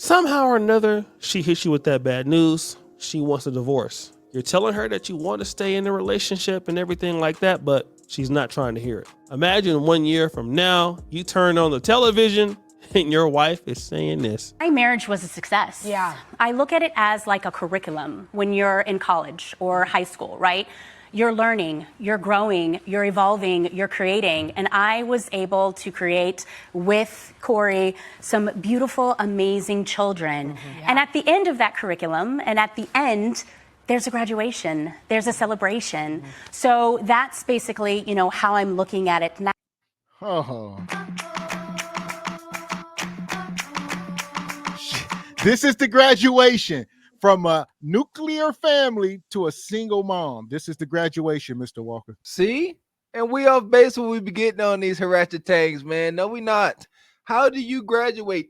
Somehow or another, she hits you with that bad news. She wants a divorce. You're telling her that you want to stay in the relationship and everything like that, but she's not trying to hear it. Imagine 1 year from now, you turn on the television and your wife is saying this. My marriage was a success. Yeah. I look at it as like a curriculum when you're in college or high school, right? You're learning, you're growing, you're evolving, you're creating. And I was able to create with Cory some beautiful, amazing children. And at the end of that curriculum, and at the end, there's a graduation, there's a celebration. So that's basically, how I'm looking at it now. Oh. This is the graduation from a nuclear family to a single mom. This is the graduation, Mr. Walker. See? And we off base when we be getting on these harassed tags, man. No, we not. How do you graduate?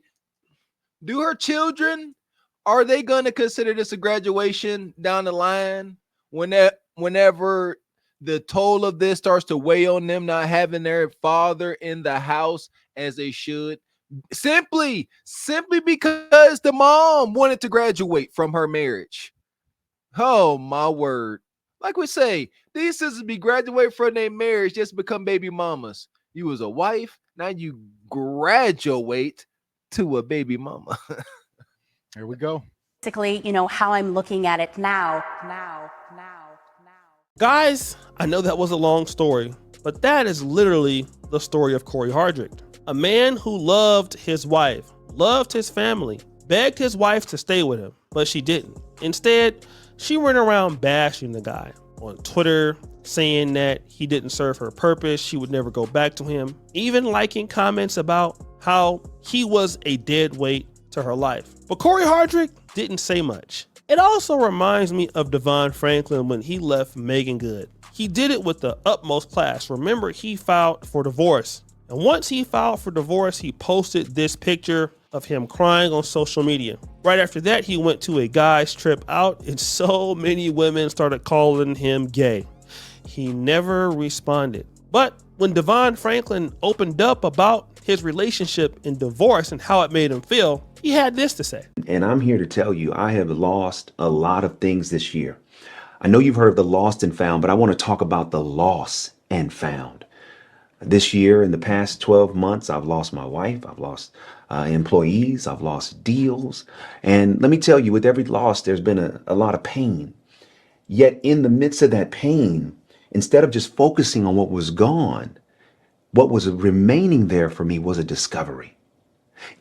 Do her children, are they going to consider this a graduation down the line whenever the toll of this starts to weigh on them not having their father in the house as they should? Simply because the mom wanted to graduate from her marriage. Oh my word. Like we say, these sisters be graduate from their marriage just to become baby mamas. You was a wife, now you graduate to a baby mama. Here we go. Basically, how I'm looking at it now. Guys, I know that was a long story, but that is literally the story of Cory Hardrict. A man who loved his wife, loved his family, begged his wife to stay with him, but she didn't. Instead, she went around bashing the guy on Twitter, saying that he didn't serve her purpose, she would never go back to him, even liking comments about how he was a dead weight to her life. But Cory Hardrict didn't say much. It also reminds me of Devon Franklin when he left Megan Good. He did it with the utmost class. Remember, he filed for divorce. And once he filed for divorce, he posted this picture of him crying on social media. Right after that, he went to a guy's trip out and so many women started calling him gay. He never responded. But when Devon Franklin opened up about his relationship and divorce and how it made him feel, he had this to say. And I'm here to tell you, I have lost a lot of things this year. I know you've heard of the lost and found, but I want to talk about the loss and found. This year, in the past 12 months, I've lost my wife, I've lost employees, I've lost deals. And let me tell you, with every loss, there's been a lot of pain. Yet in the midst of that pain, instead of just focusing on what was gone, what was remaining there for me was a discovery.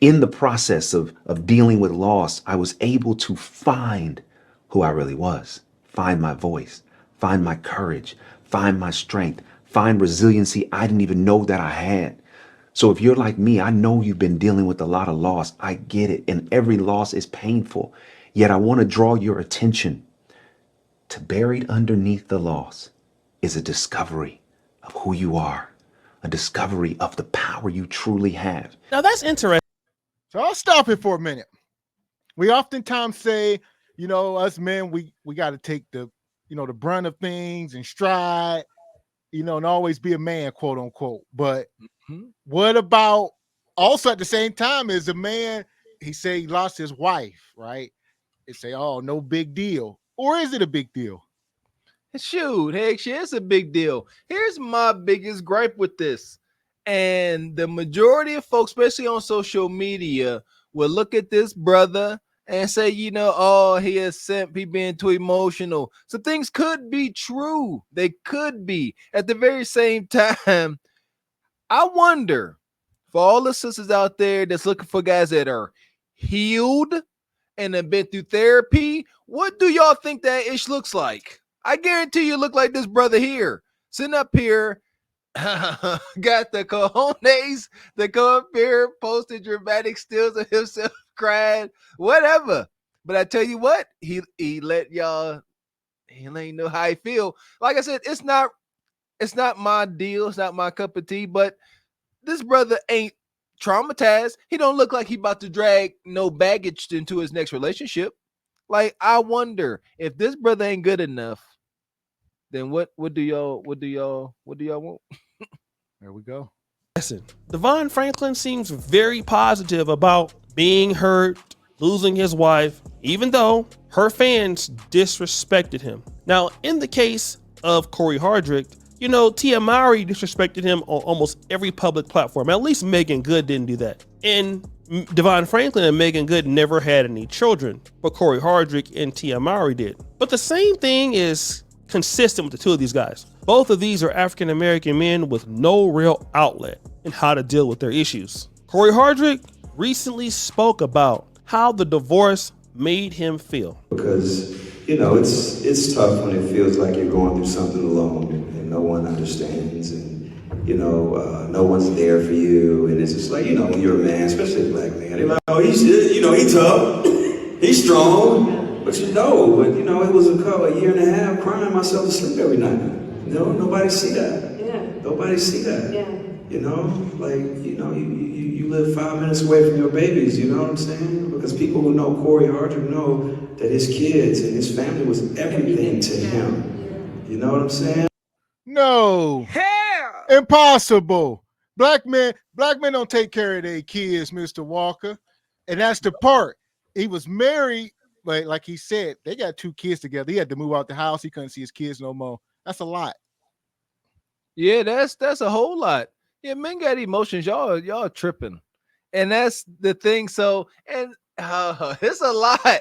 In the process of dealing with loss, I was able to find who I really was, find my voice, find my courage, find my strength, find resiliency I didn't even know that I had. So if you're like me, I know you've been dealing with a lot of loss. I get it. And every loss is painful. Yet I want to draw your attention to buried underneath the loss is a discovery of who you are, a discovery of the power you truly have. Now that's interesting. So I'll stop it for a minute. We oftentimes say, us men, we got to take the brunt of things and stride, and always be a man, quote unquote. But what about also at the same time as a man, he say he lost his wife, right? They say, oh, no big deal. Or is it a big deal? Shoot, heck, shit, it's a big deal. Here's my biggest gripe with this. And the majority of folks, especially on social media, will look at this brother and say, oh, he is simp, he being too emotional. So things could be true. They could be. At the very same time, I wonder, for all the sisters out there that's looking for guys that are healed and have been through therapy, what do y'all think that ish looks like? I guarantee you look like this brother here, sitting up here, got the cojones to come up here, posted dramatic stills of himself crying, whatever. But I tell you what, he let y'all, he let you know how he feel. Like I said, it's not my deal, it's not my cup of tea, but this brother ain't traumatized. He don't look like he about to drag no baggage into his next relationship. Like, I wonder if this brother ain't good enough, then what do y'all want? There we go. Listen, Devon Franklin seems very positive about being hurt, losing his wife, even though her fans disrespected him. Now, in the case of Cory Hardrict, you know, Tia Mowry disrespected him on almost every public platform. At least Megan Good didn't do that. And Devon Franklin and Megan Good never had any children, but Cory Hardrict and Tia Mowry did. But the same thing is consistent with the two of these guys. Both of these are African American men with no real outlet in how to deal with their issues. Cory Hardrict recently spoke about how the divorce made him feel. Because, you know, it's tough when it feels like you're going through something alone and no one understands, and, you know, no one's there for you. And it's just like, you know, when you're a man, especially a black man, they're like, oh, he's, you know, he's tough, he's strong. But you know, it was a year and a half crying myself to sleep every night. You know, nobody see that. Yeah. Nobody see that. Yeah. You know, like, you know, you live 5 minutes away from your babies, you know what I'm saying? Because people who know Cory Hardrict know that his kids and his family was everything to him. You know what I'm saying? No. Hell! Impossible. Black men don't take care of their kids, Mr. Walker. And that's the part. He was married, but like he said, they got 2 kids together. He had to move out the house. He couldn't see his kids no more. That's a lot. Yeah, that's a whole lot. Yeah, men got emotions. Y'all tripping, and that's the thing. So, and it's a lot.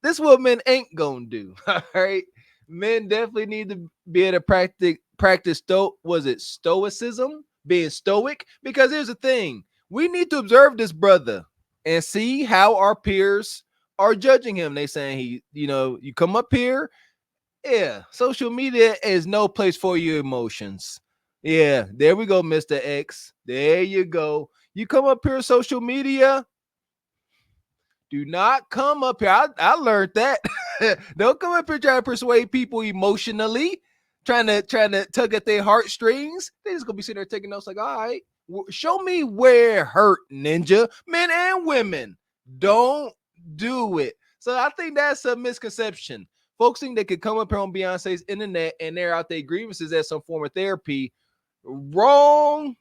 This what men ain't gonna do. All right, men definitely need to be able to practice stoicism, being stoic. Because here's the thing: we need to observe this brother and see how our peers are judging him. They saying you come up here. Yeah, social media is no place for your emotions. Yeah, there we go, Mr. X. There you go. You come up here, social media. Do not come up here. I learned that. Don't come up here trying to persuade people emotionally, trying to tug at their heartstrings. They just gonna be sitting there taking notes like, all right, show me where it hurt, ninja. Men and women, don't do it. So I think that's a misconception. Folks think they could come up here on Beyonce's internet and air out their grievances as some form of therapy. Wrong.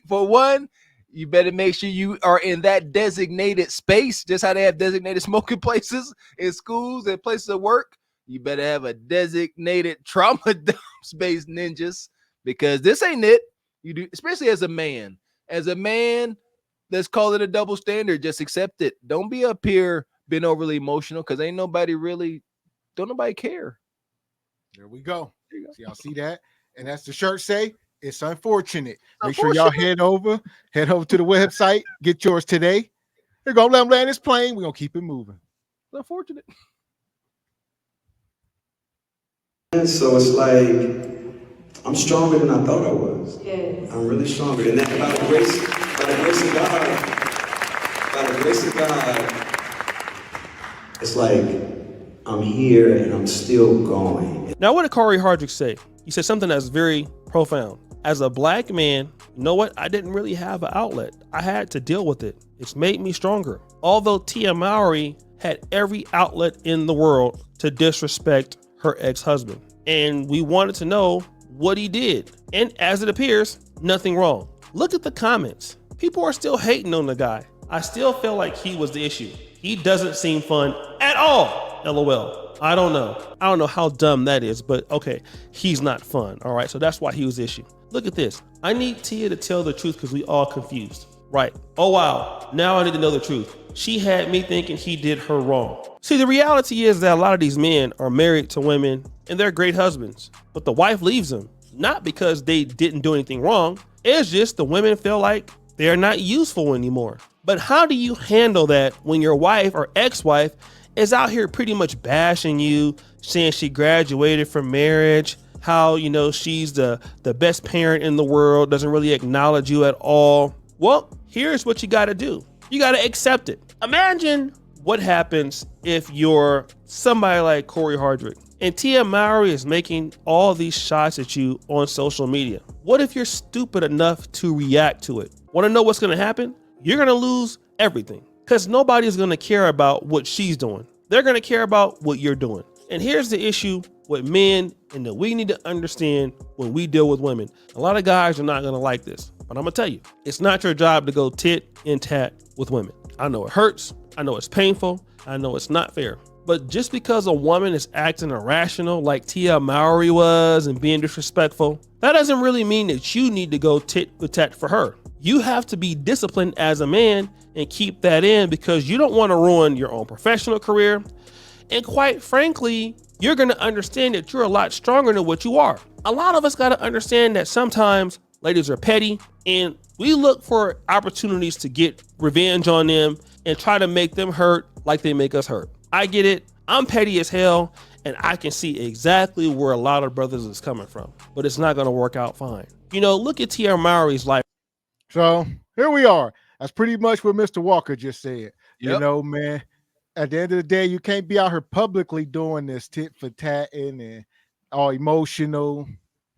For one, you better make sure you are in that designated space, just how they have designated smoking places in schools and places of work. You better have a designated trauma dump space, ninjas, because this ain't it. You do, especially as a man. As a man, let's call it a double standard. Just accept it. Don't be up here being overly emotional, because ain't nobody really, don't nobody care. There we go. See, y'all see that? And that's the shirt say. It's unfortunate. Make sure y'all head over to the website, get yours today. We're gonna let them land this plane. We're gonna keep it moving. It's unfortunate. And so it's like, I'm stronger than I thought I was. Yes. I'm really stronger. And that by the grace of God, it's like I'm here and I'm still going. Now, what did Cory Hardrict say? He said something that's very profound. As a black man, you know what? I didn't really have an outlet. I had to deal with it. It's made me stronger. Although Tia Mowry had every outlet in the world to disrespect her ex-husband. And we wanted to know what he did. And as it appears, nothing wrong. Look at the comments. People are still hating on the guy. I still feel like he was the issue. He doesn't seem fun at all. LOL. I don't know how dumb that is, but okay, he's not fun. All right, so that's why he was the issue. Look at this. I need Tia to tell the truth because we all confused. Right. Oh, wow. Now I need to know the truth. She had me thinking he did her wrong. See, the reality is that a lot of these men are married to women and they're great husbands, but the wife leaves them, not because they didn't do anything wrong. It's just the women feel like they're not useful anymore. But how do you handle that when your wife or ex-wife is out here pretty much bashing you, saying she graduated from marriage, how, you know, she's the best parent in the world, doesn't really acknowledge you at all? Well, here's what you got to do. You got to accept it. Imagine what happens if you're somebody like Cory Hardrict and Tia Mowry is making all these shots at you on social media. What if you're stupid enough to react to it? Want to know what's going to happen? You're going to lose everything, because nobody's going to care about what she's doing. They're going to care about what you're doing. And here's the issue with men, and that we need to understand when we deal with women. A lot of guys are not going to like this. But I'm gonna tell you, it's not your job to go tit and tat with women. I know it hurts. I know it's painful. I know it's not fair. But just because a woman is acting irrational like Tia Mowry was and being disrespectful, that doesn't really mean that you need to go tit for tat for her. You have to be disciplined as a man and keep that in, because you don't want to ruin your own professional career. And quite frankly, you're going to understand that you're a lot stronger than what you are. A lot of us got to understand that sometimes ladies are petty and we look for opportunities to get revenge on them and try to make them hurt like they make us hurt. I get it. I'm petty as hell, and I can see exactly where a lot of brothers is coming from, but it's not going to work out fine. You know, look at Tia Mowry's life. So here we are. That's pretty much what Mr. Walker just said. Yep. You know, man, at the end of the day, you can't be out here publicly doing this tit for tatting and all emotional.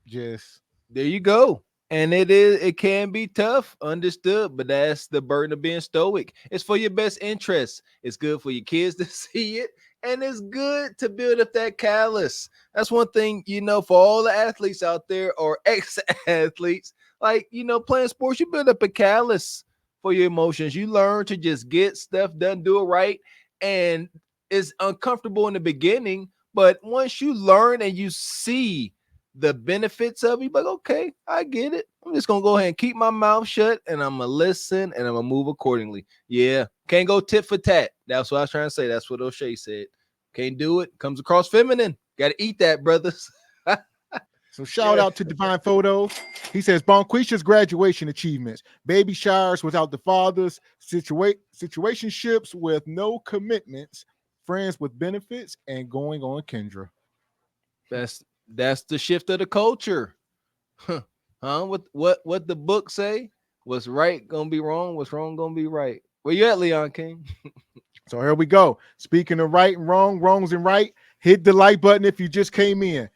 Just there you go. And it can be tough, understood, but that's the burden of being stoic. It's for your best interest. It's good for your kids to see it, and it's good to build up that callus. That's one thing, you know, for all the athletes out there or ex-athletes, like, you know, playing sports, you build up a callus for your emotions. You learn to just get stuff done, do it right, and it's uncomfortable in the beginning, but once you learn and you see the benefits of it, you're like, okay, I get it. I'm just gonna go ahead and keep my mouth shut, and I'm gonna listen, and I'm gonna move accordingly. Yeah, can't go tit for tat. That's what I was trying to say. That's what O'Shea said. Can't do it. Comes across feminine. Got to eat that, brothers. so shout out to Divine Photos. He says Bonquisha's graduation achievements: baby showers without the fathers, situationships with no commitments, friends with benefits, and going on Kendra. That's the shift of the culture. Huh? What the book say? What's right gonna be wrong, what's wrong gonna be right. Where you at, Leon King? So here we go. Speaking of right and wrong, wrongs and right, hit the like button if you just came in.